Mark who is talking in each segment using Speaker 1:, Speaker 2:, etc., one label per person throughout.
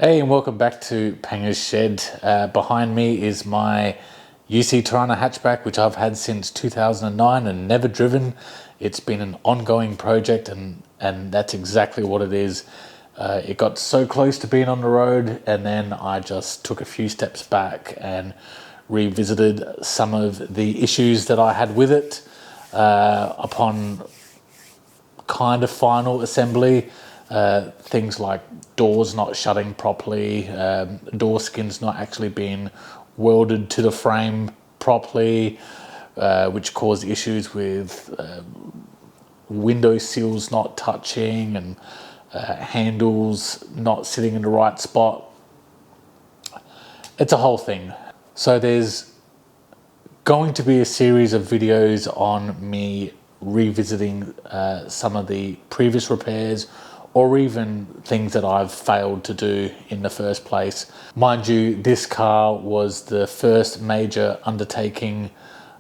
Speaker 1: Hey, and welcome back to Panger's Shed. Behind me is my UC Torana hatchback, which I've had since 2009 and never driven. It's been an ongoing project, and that's exactly what it is. It got so close to being on the road, and then I just took a few steps back and revisited some of the issues that I had with it upon kind of final assembly. Things like doors not shutting properly, door skins not actually being welded to the frame properly, which caused issues with window sills not touching and handles not sitting in the right spot. It's a whole thing. So there's going to be a series of videos on me revisiting some of the previous repairs, or even things that I've failed to do in the first place. Mind you, this car was the first major undertaking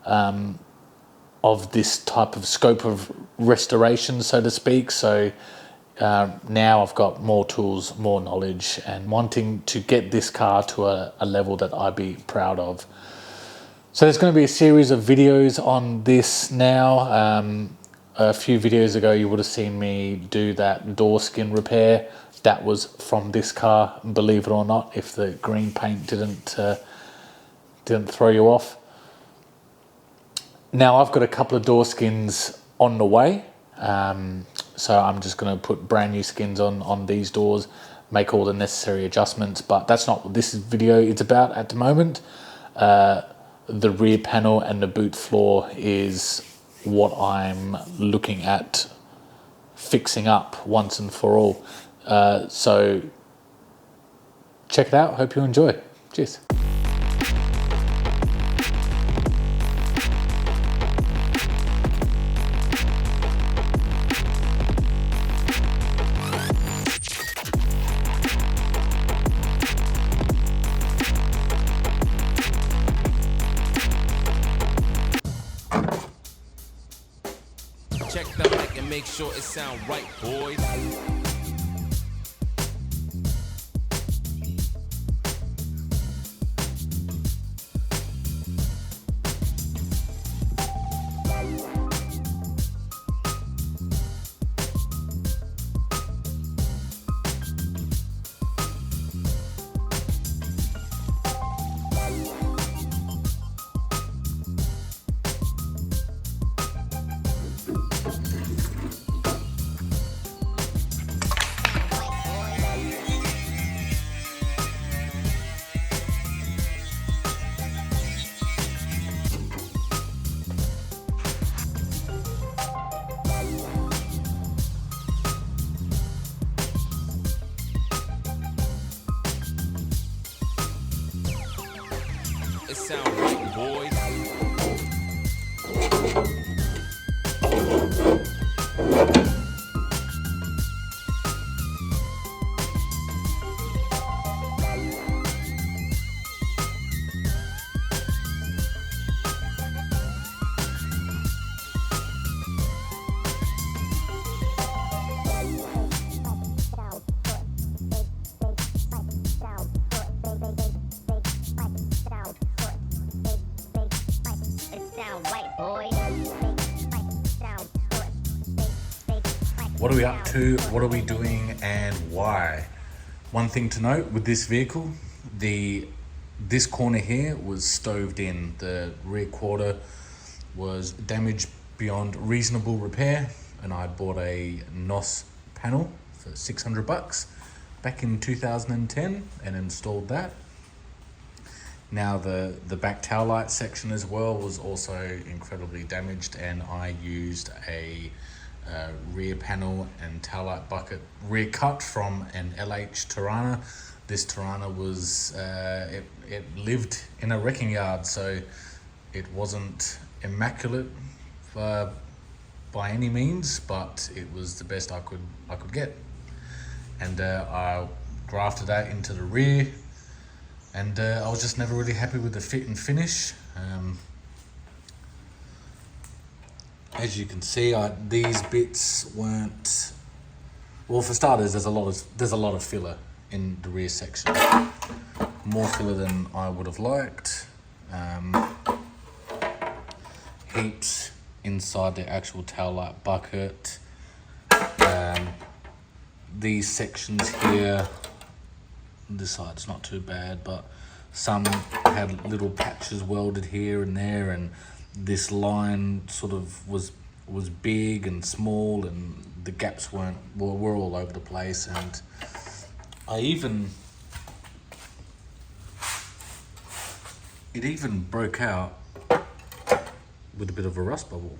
Speaker 1: of this type of scope of restoration, so to speak. So now I've got more tools, more knowledge, and wanting to get this car to a level that I'd be proud of. So there's going to be a series of videos on this now. A few videos ago, you would have seen me do that door skin repair. That was from this car, believe it or not, if the green paint didn't throw you off. Now I've got a couple of door skins on the way. So I'm just going to put brand new skins on these doors, make all the necessary adjustments, but that's not what this video is about at the moment. The rear panel and the boot floor is what I'm looking at fixing up once and for all. So check it out. Hope you enjoy. Cheers.
Speaker 2: Check the mic and make sure it sound right, boys. It sound right, boys.
Speaker 1: What are we up to? What are we doing, and why? One thing to note with this vehicle, this corner here was stoved in. The rear quarter was damaged beyond reasonable repair, and I bought a NOS panel for $600 back in 2010 and installed that. Now the back tail light section as well was also incredibly damaged, and I used a rear panel and tail light bucket rear cut from an LH Torana. This Torana was it lived in a wrecking yard, so it wasn't immaculate by any means, but it was the best I could get. And I grafted that into the rear, and I was just never really happy with the fit and finish. As you can see, these bits weren't, well, for starters, there's a lot of filler in the rear section. More filler than I would have liked. Heaps inside the actual tail light bucket. These sections here, this side's not too bad, but some had little patches welded here and there, and this line sort of was big and small, and the gaps were all over the place. And it even broke out with a bit of a rust bubble.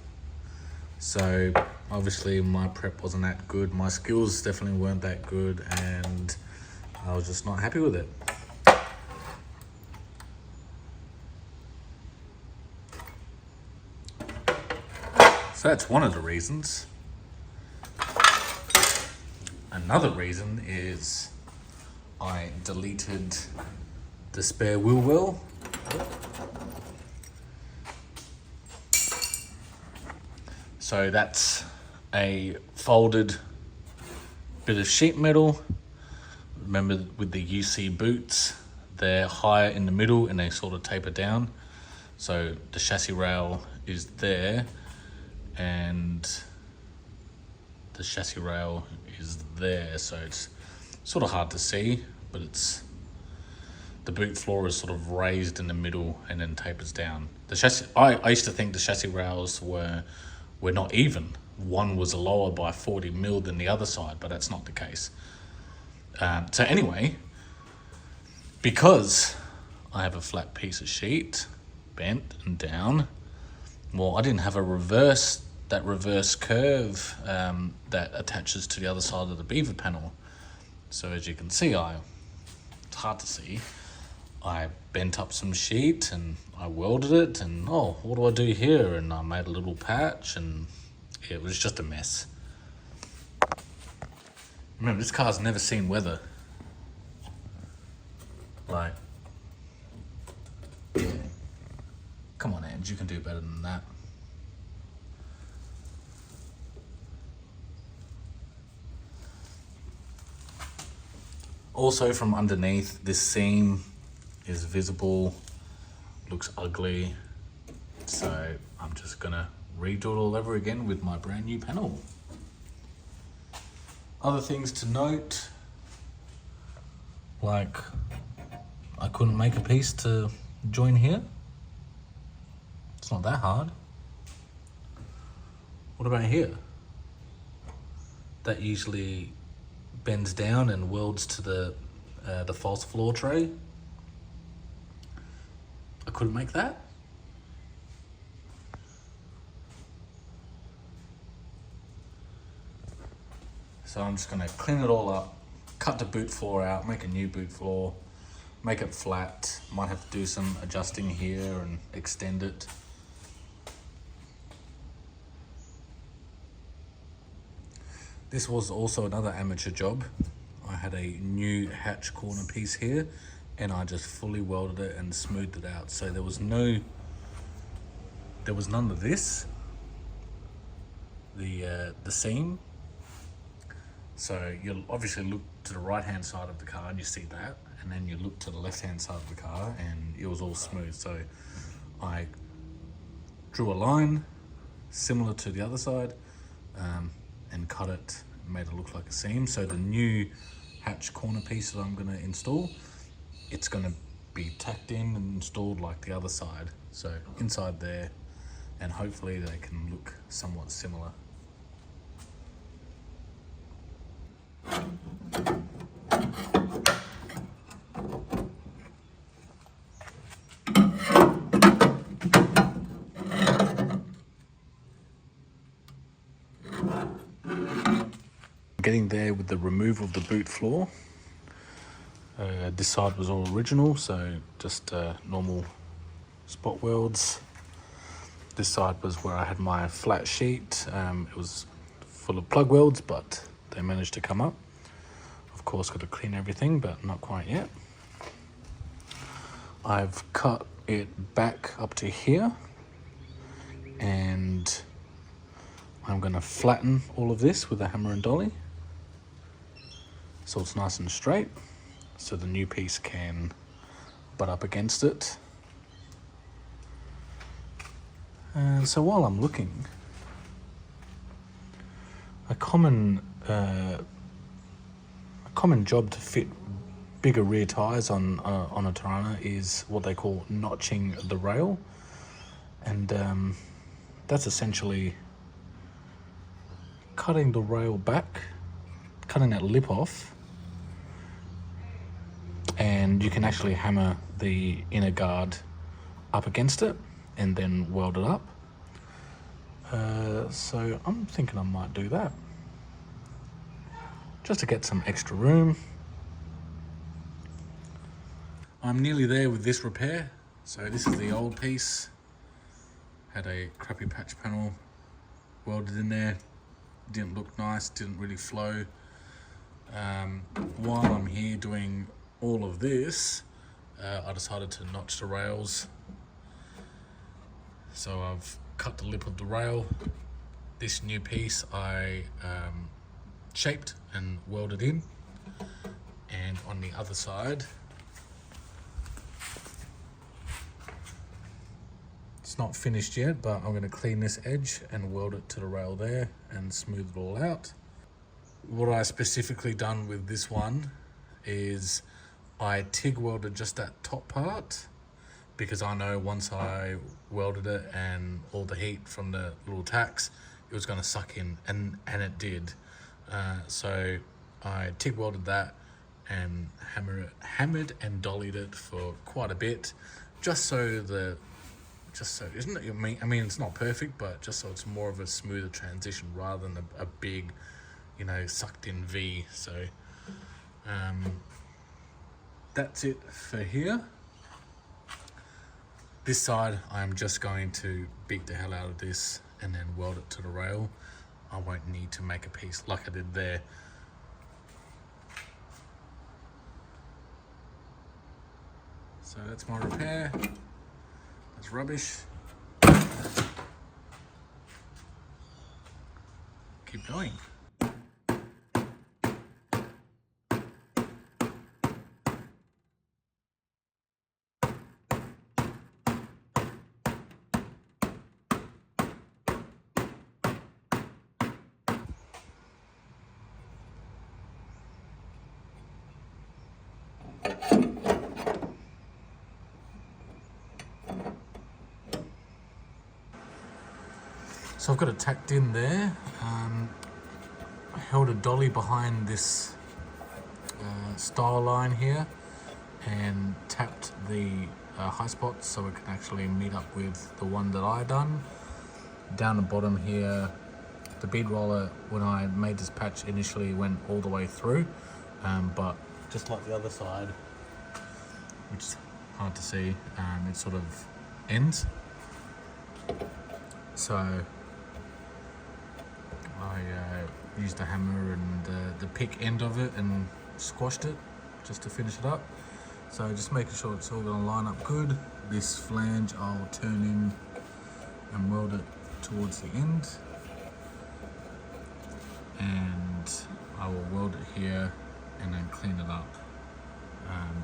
Speaker 1: So obviously my prep wasn't that good, my skills definitely weren't that good, and I was just not happy with it. So that's one of the reasons. Another reason is I deleted the spare wheel well. So that's a folded bit of sheet metal. Remember with the UC boots, they're higher in the middle and they sort of taper down. So the chassis rail is there and the chassis rail is there. So it's sort of hard to see, but the boot floor is sort of raised in the middle and then tapers down. The chassis, I used to think the chassis rails were not even. One was lower by 40 mil than the other side, but that's not the case. So anyway, because I have a flat piece of sheet, bent and down, well, I didn't have that reverse curve that attaches to the other side of the beaver panel. So as you can see, it's hard to see, I bent up some sheet and I welded it, and what do I do here? And I made a little patch, and it was just a mess. Remember, this car's never seen weather. Like, yeah. Come on, Ange, you can do better than that. Also from underneath, this seam is visible, looks ugly. So I'm just gonna redo it all over again with my brand new panel. Other things to note, like I couldn't make a piece to join here. It's not that hard. What about here? That usually bends down and welds to the false floor tray. I couldn't make that. So I'm just gonna clean it all up, cut the boot floor out, make a new boot floor, make it flat. Might have to do some adjusting here and extend it. This was also another amateur job. I had a new hatch corner piece here and I just fully welded it and smoothed it out. So there was none of this, the seam. So you'll obviously look to the right hand side of the car and you see that, and then you look to the left hand side of the car and it was all smooth. So I drew a line similar to the other side and cut it, made it look like a seam. So the new hatch corner piece that I'm going to install, it's going to be tacked in and installed like the other side. So inside there, and hopefully they can look somewhat similar. Getting there with the removal of the boot floor. This side was all original, so just normal spot welds. This side was where I had my flat sheet. It was full of plug welds, but they managed to come up. Of course, got to clean everything, but not quite yet. I've cut it back up to here, and I'm going to flatten all of this with a hammer and dolly so it's nice and straight. so the new piece can butt up against it. And so while I'm looking, a common job to fit bigger rear tyres on a Torana is what they call notching the rail, and that's essentially cutting the rail back, cutting that lip off, and you can actually hammer the inner guard up against it and then weld it up. So I'm thinking I might do that just to get some extra room. I'm nearly there with this repair. So this is the old piece. Had a crappy patch panel welded in there. Didn't look nice, didn't really flow. While I'm here doing all of this, I decided to notch the rails. So I've cut the lip of the rail. This new piece I shaped and welded in. And on the other side, it's not finished yet, but I'm going to clean this edge and weld it to the rail there and smooth it all out. What I specifically done with this one is I TIG welded just that top part, because I know once I welded it and all the heat from the little tacks, it was going to suck in, and it did. So I TIG welded that and hammered and dollied it for quite a bit, just so isn't it? I mean, it's not perfect, but just so it's more of a smoother transition rather than a big, sucked in V. So that's it for here. This side, I'm just going to beat the hell out of this and then weld it to the rail. I won't need to make a piece like I did there. So that's my repair. That's rubbish. Keep going. So I've got it tacked in there. I held a dolly behind this style line here and tapped the high spot so it can actually meet up with the one that I done. Down the bottom here, the bead roller, when I made this patch initially, went all the way through, but just like the other side, which is hard to see, it sort of ends. So I used a hammer and the pick end of it and squashed it just to finish it up. So just making sure it's all going to line up good. This flange I'll turn in and weld it towards the end, and I will weld it here and then clean it up,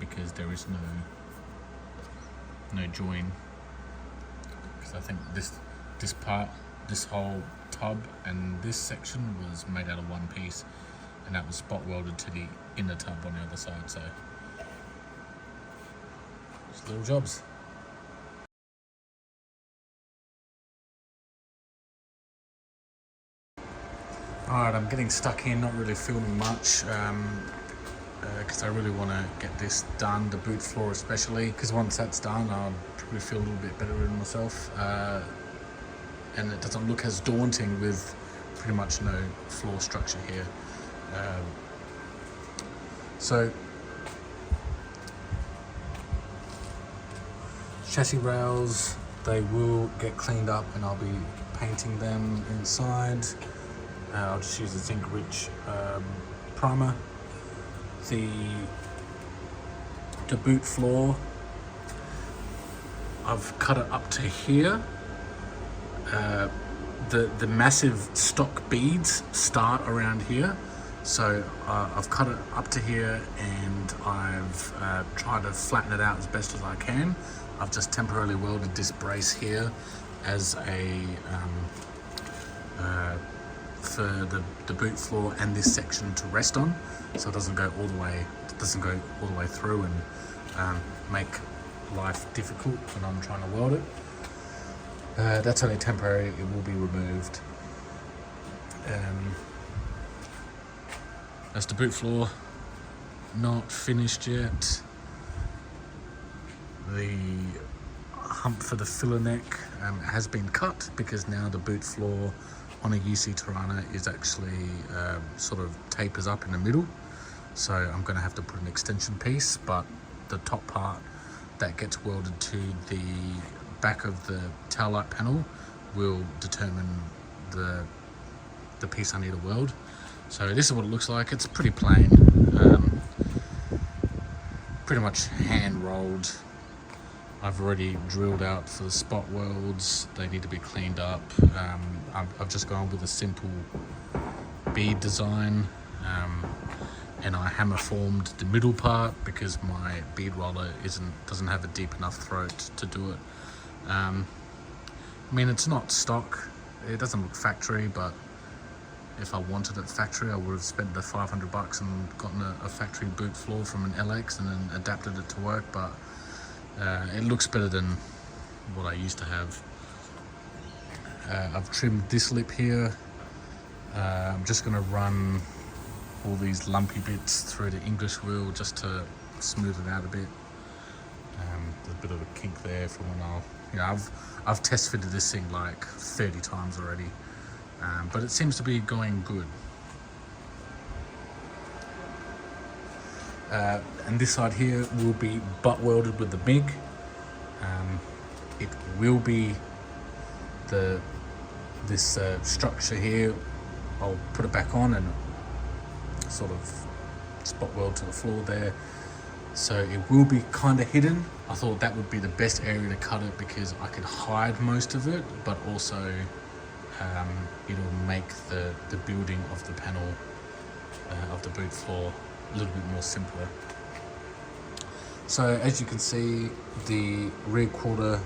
Speaker 1: because there is no join, because I think this whole tub and this section was made out of one piece, and that was spot welded to the inner tub on the other side. So just little jobs. Alright, I'm getting stuck in, not really filming much, because I really want to get this done, the boot floor especially, because once that's done I'll probably feel a little bit better with myself, and it doesn't look as daunting with pretty much no floor structure here. So chassis rails, they will get cleaned up and I'll be painting them inside. I'll just use a zinc rich primer. The boot floor, I've cut it up to here. The massive stock beads start around here, So I've cut it up to here, and I've tried to flatten it out as best as I can. I've just temporarily welded this brace here as a for the boot floor and this section to rest on, so it doesn't go all the way through and make life difficult when I'm trying to weld it. That's only temporary. It will be removed. That's the boot floor, not finished yet. The hump for the filler neck has been cut, because now the boot floor on a UC Torana is actually sort of tapers up in the middle. So I'm going to have to put an extension piece, but the top part that gets welded to the back of the tail light panel will determine the piece I need to weld. So this is what it looks like. It's pretty plain, pretty much hand rolled. I've already drilled out for the spot welds. They need to be cleaned up. I've just gone with a simple bead design, and I hammer formed the middle part because my bead roller doesn't have a deep enough throat to do it. I mean, it's not stock. It doesn't look factory, but if I wanted it factory, I would have spent the $500 and gotten a factory boot floor from an LX and then adapted it to work. But it looks better than what I used to have. I've trimmed this lip here. I'm just going to run all these lumpy bits through the English wheel just to smooth it out a bit. There's a bit of a kink there from when I've test fitted this thing like 30 times already, but it seems to be going good. And this side here will be butt welded with the MIG. It will be this structure here. I'll put it back on and sort of spot weld to the floor there. So it will be kind of hidden. I thought that would be the best area to cut it, because I could hide most of it, but also it'll make the building of the panel of the boot floor a little bit more simpler. So as you can see, the rear quarter,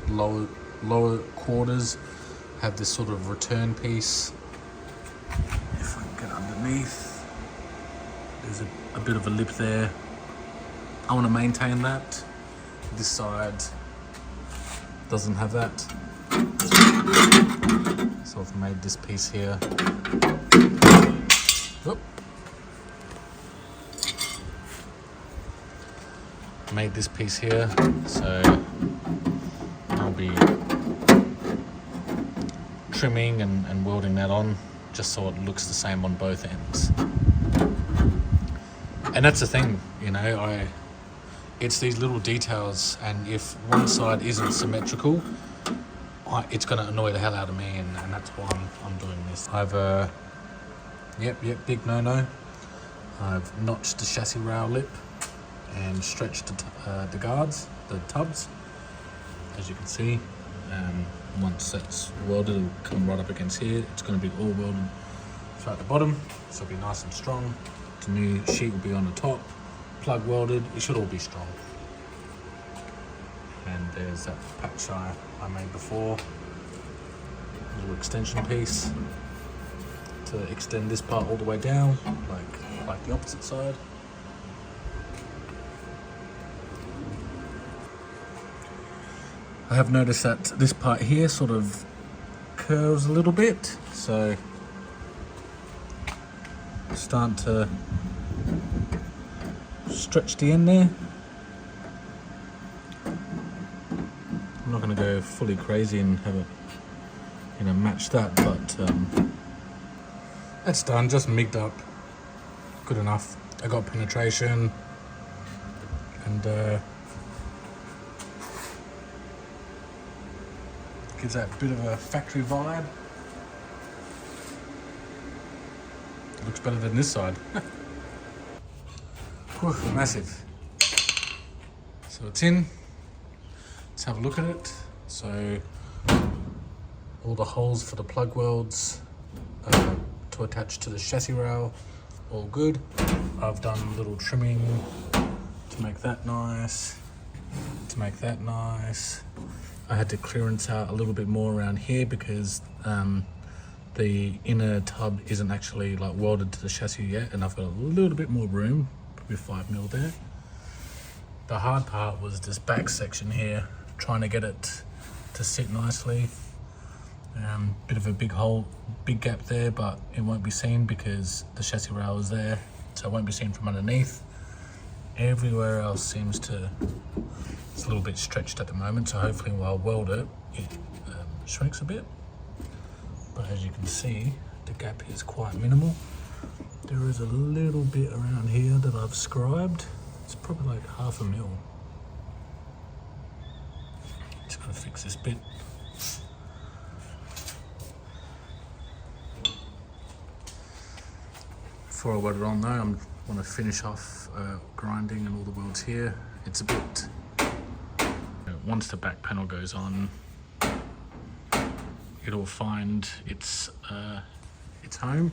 Speaker 1: lower quarters have this sort of return piece. If I can get underneath, there's a bit of a lip there. I want to maintain that. This side doesn't have that. So I've made this piece here. Oop. Made this piece here, so I'll be trimming and welding that on just so it looks the same on both ends. And that's the thing, it's these little details, and if one side isn't symmetrical, it's going to annoy the hell out of me, and that's why I'm doing this. I've big no-no. I've notched the chassis rail lip and stretched the guards, the tubs, as you can see. Once that's welded, it'll come right up against here. It's going to be all welded throughout the bottom, so it'll be nice and strong. The new sheet will be on the top, plug welded. It should all be strong. And there's that patch I made before, little extension piece to extend this part all the way down, like the opposite side. I have noticed that this part here sort of curves a little bit, so start to stretch the end there. I'm not going to go fully crazy and have it, match that, but that's done. Just migged up, good enough. I got penetration, and gives that bit of a factory vibe. It looks better than this side. Whew, massive. So it's in. Let's have a look at it. So all the holes for the plug welds to attach to the chassis rail. All good. I've done a little trimming to make that nice, I had to clearance out a little bit more around here because the inner tub isn't actually like welded to the chassis yet, and I've got a little bit more room, probably 5mm there. The hard part was this back section here, trying to get it to sit nicely. Bit of a big gap there, but it won't be seen because the chassis rail is there, so it won't be seen from underneath. Everywhere else seems to, it's a little bit stretched at the moment, so hopefully while I weld it, it shrinks a bit. But as you can see, the gap is quite minimal. There is a little bit around here that I've scribed. It's probably like 1/2 mil. Just gotta fix this bit. Before I weld it on though, I want to finish off grinding and all the welds here. It's a bit, once the back panel goes on, it'll find its home,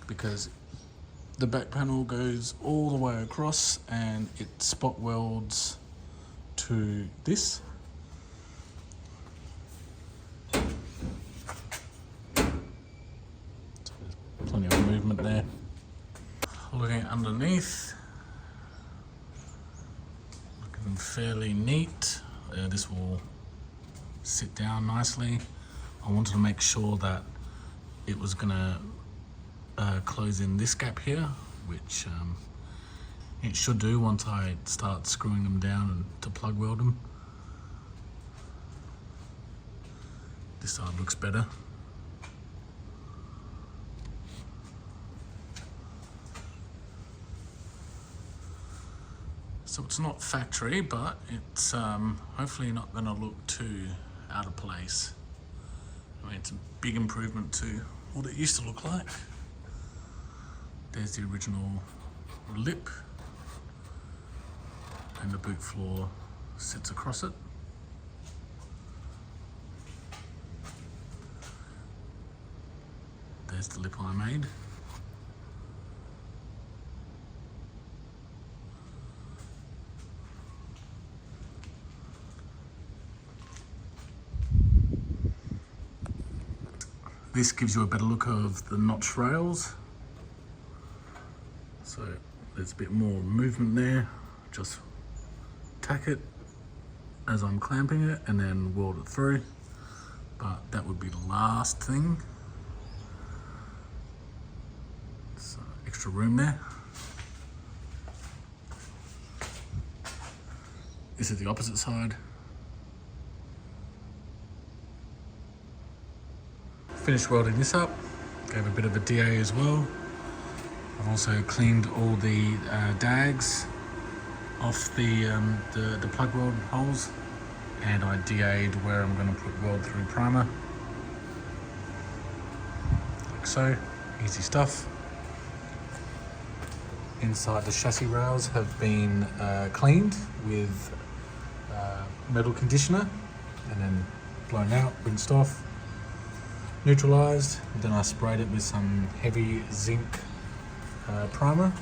Speaker 1: because the back panel goes all the way across and it spot welds to this. So there's plenty of movement there. Looking underneath, looking fairly neat. This will sit down nicely. I wanted to make sure that it was gonna close in this gap here, which it should do once I start screwing them down and to plug weld them. This side looks better. So it's not factory, but it's hopefully not going to look too out of place. I mean, it's a big improvement to what it used to look like. There's the original lip, and the boot floor sits across it. There's the lip I made. This gives you a better look of the notch rails. So there's a bit more movement there. Just tack it as I'm clamping it and then weld it through. But that would be the last thing. So extra room there. This is the opposite side. Finished welding this up, gave a bit of a DA as well. I've also cleaned all the dags off the plug weld holes, and I DA'd where I'm going to put weld through primer, like so. Easy stuff. Inside, the chassis rails have been cleaned with metal conditioner and then blown out, rinsed off, neutralized. Then I sprayed it with some heavy zinc primer.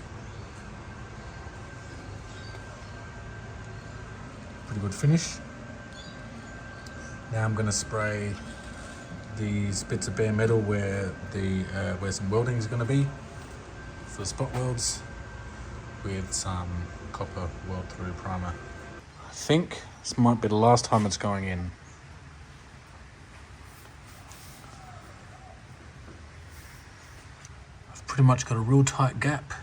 Speaker 1: Pretty good finish. Now I'm going to spray these bits of bare metal where some welding is going to be for the spot welds with some copper weld through primer. I think this might be the last time it's going in. Pretty much got a real tight gap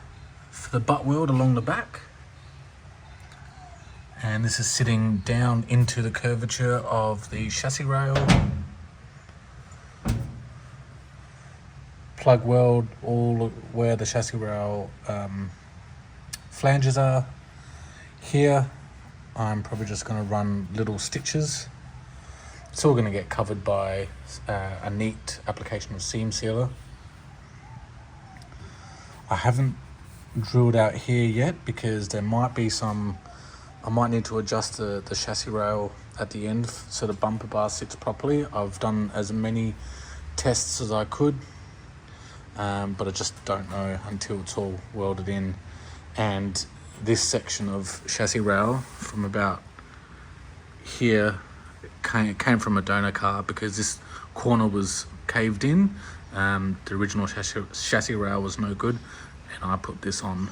Speaker 1: for the butt weld along the back, and this is sitting down into the curvature of the chassis rail. Plug weld all where the chassis rail flanges are. Here I'm probably just going to run little stitches. It's all going to get covered by a neat application of seam sealer. I haven't drilled out here yet because there might be some, I might need to adjust the chassis rail at the end so the bumper bar sits properly. I've done as many tests as I could but I just don't know until it's all welded in. And this section of chassis rail from about here came from a donor car because this corner was caved in. The original chassis rail was no good, and I put this on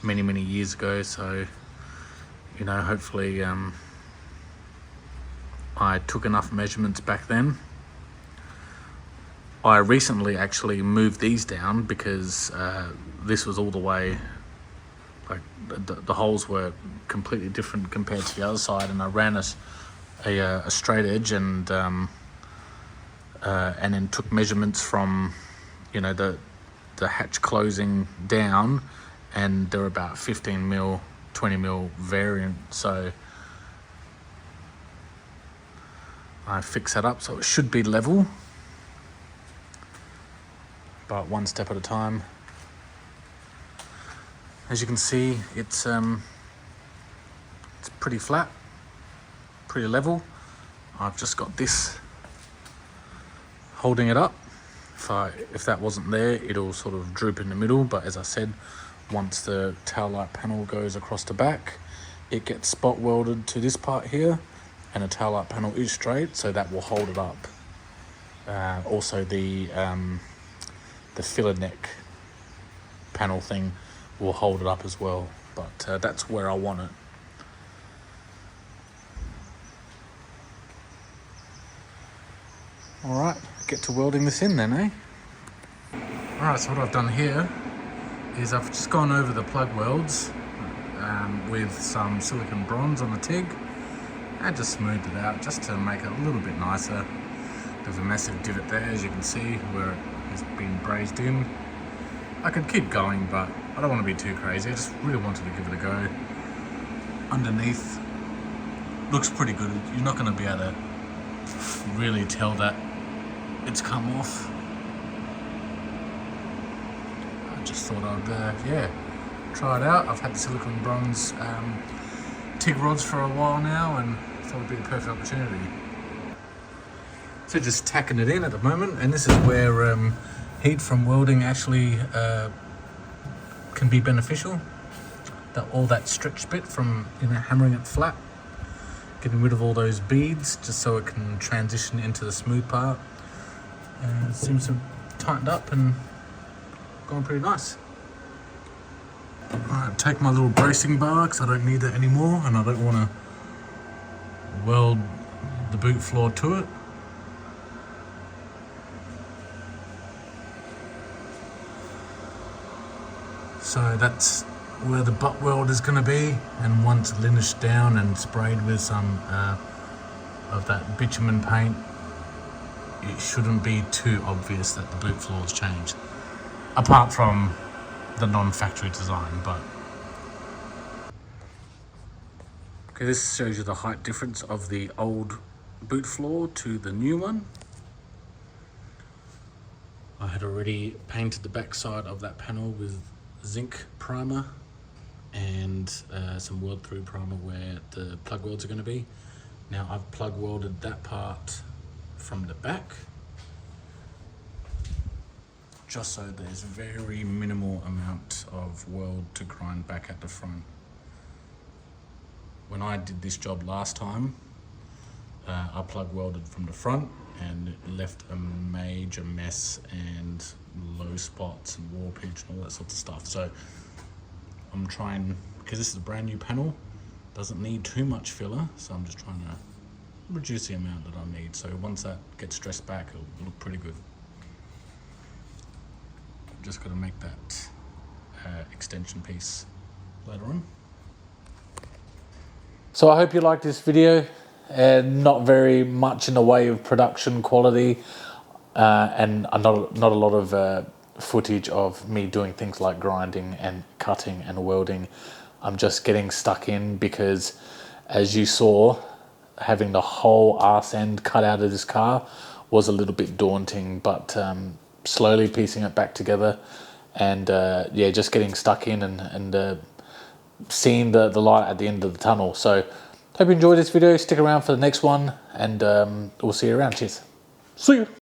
Speaker 1: many years ago, so you know, hopefully I took enough measurements back then. I recently actually moved these down because this was all the way, like the holes were completely different compared to the other side, and I ran a straight edge and then took measurements from, you know, the hatch closing down, and they're about 15 mil, 20 mil variant. So I fixed that up so it should be level, but one step at a time. As you can see, it's pretty flat, pretty level. I've just got this holding it up. If that wasn't there, it'll sort of droop in the middle, but as I said, once the tail light panel goes across the back, it gets spot welded to this part here, and the tail light panel is straight, so that will hold it up. Also the filler neck panel thing will hold it up as well, but that's where I want it. Alright, get to welding this in then, eh? Alright, so what I've done here is I've just gone over the plug welds with some silicon bronze on the TIG and just smoothed it out just to make it a little bit nicer. There's a massive divot there, as you can see, where it has been brazed in. I could keep going, but I don't want to be too crazy. I just really wanted to give it a go. Underneath looks pretty good. You're not going to be able to really tell that it's come off. I just thought I'd try it out. I've had the silicon bronze TIG rods for a while now, and thought it'd be the perfect opportunity. So just tacking it in at the moment, and this is where heat from welding actually can be beneficial. All that stretch bit from, you know, hammering it flat, getting rid of all those beads just so it can transition into the smooth part. And it seems to have tightened up and gone pretty nice. Alright, take my little bracing bar because I don't need that anymore, and I don't want to weld the boot floor to it. So that's where the butt weld is going to be, and once linished down and sprayed with some of that bitumen paint, it shouldn't be too obvious that the boot floor has changed, apart from the non-factory design. But okay, this shows you the height difference of the old boot floor to the new one. I had already painted the back side of that panel with zinc primer and some weld through primer where the plug welds are going to be. Now I've plug welded that part from the back, just so there's very minimal amount of weld to grind back at the front. When I did this job last time, I plug welded from the front and it left a major mess and low spots and warpage and all that sorts of stuff. So I'm trying, because this is a brand new panel, doesn't need too much filler, so I'm just trying to reduce the amount that I need. So once that gets dressed back, it'll look pretty good. I've just got to make that extension piece later on. So I hope you liked this video. Not very much in the way of production quality, and not a lot of footage of me doing things like grinding and cutting and welding. I'm just getting stuck in because, as you saw, having the whole arse end cut out of this car was a little bit daunting, but slowly piecing it back together and yeah, just getting stuck in and seeing the light at the end of the tunnel. So hope you enjoyed this video. Stick around for the next one, and we'll see you around. Cheers. See you.